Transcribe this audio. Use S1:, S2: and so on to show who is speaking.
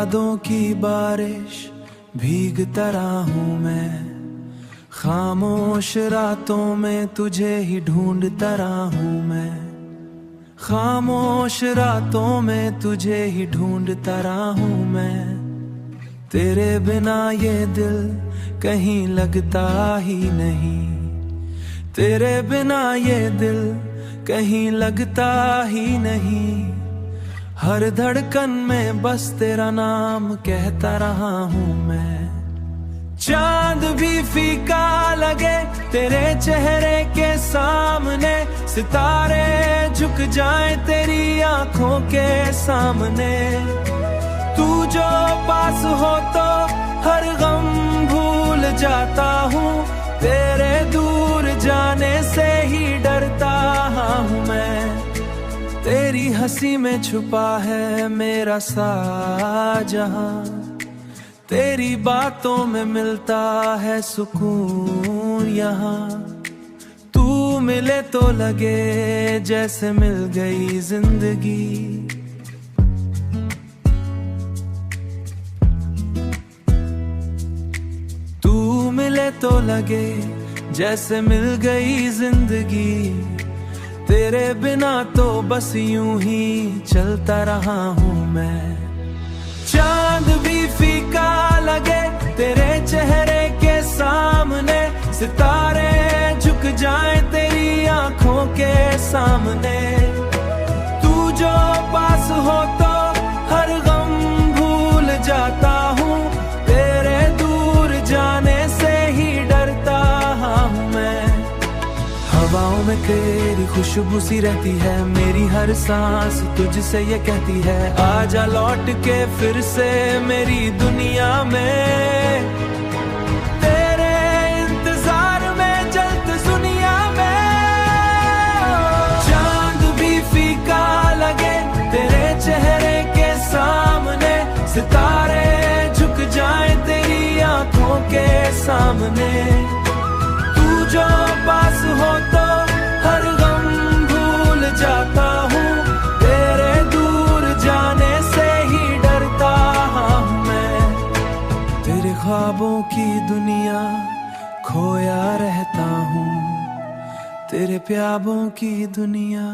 S1: यादों की बारिश भीगता रहा हूँ मैं, खामोश रातों में तुझे ही ढूंढता रहा हूँ मैं, खामोश रातों में तुझे ही ढूंढता रहा हूँ मैं। तेरे बिना ये दिल कहीं लगता ही नहीं, तेरे बिना ये दिल कहीं लगता ही नहीं। हर धड़कन में बस तेरा नाम कहता रहा हूँ मैं। चांद भी फीका लगे तेरे चेहरे के सामने, सितारे झुक जाएं तेरी आंखों के सामने। तू जो पास हो तो हर गम भूल जाता हूँ, तेरे दूर जाने से ही डरता हूँ मैं। तेरी हंसी में छुपा है मेरा सारा जहां, तेरी बातों में मिलता है सुकून यहाँ। तू मिले तो लगे जैसे मिल गई जिंदगी, तू मिले तो लगे जैसे मिल गई जिंदगी। तेरे बिना तो बस यूं ही चलता रहा हूँ मैं। चांद भी फीका लगे तेरे चेहरे के सामने, सितारे झुक जाएं तेरी आंखों के सामने। तू जो पास हो तो हर गम भूल जाता हूँ, तेरे दूर जाने से ही डरता हूँ मैं। हवाओं में तेरी खुशबू सी रहती है, मेरी हर सांस तुझसे ये कहती है, आजा लौट के फिर से मेरी दुनिया में। तेरे इंतजार में जलती दुनिया में। चांद भी फीका लगे तेरे चेहरे के सामने, सितारे झुक जाएं तेरी आंखों के सामने। तू जो पास हो तो हर गम भूल जाता हूँ, तेरे दूर जाने से ही डरता हूँ मैं। तेरे ख्वाबों की दुनिया खोया रहता हूँ, तेरे प्यारों की दुनिया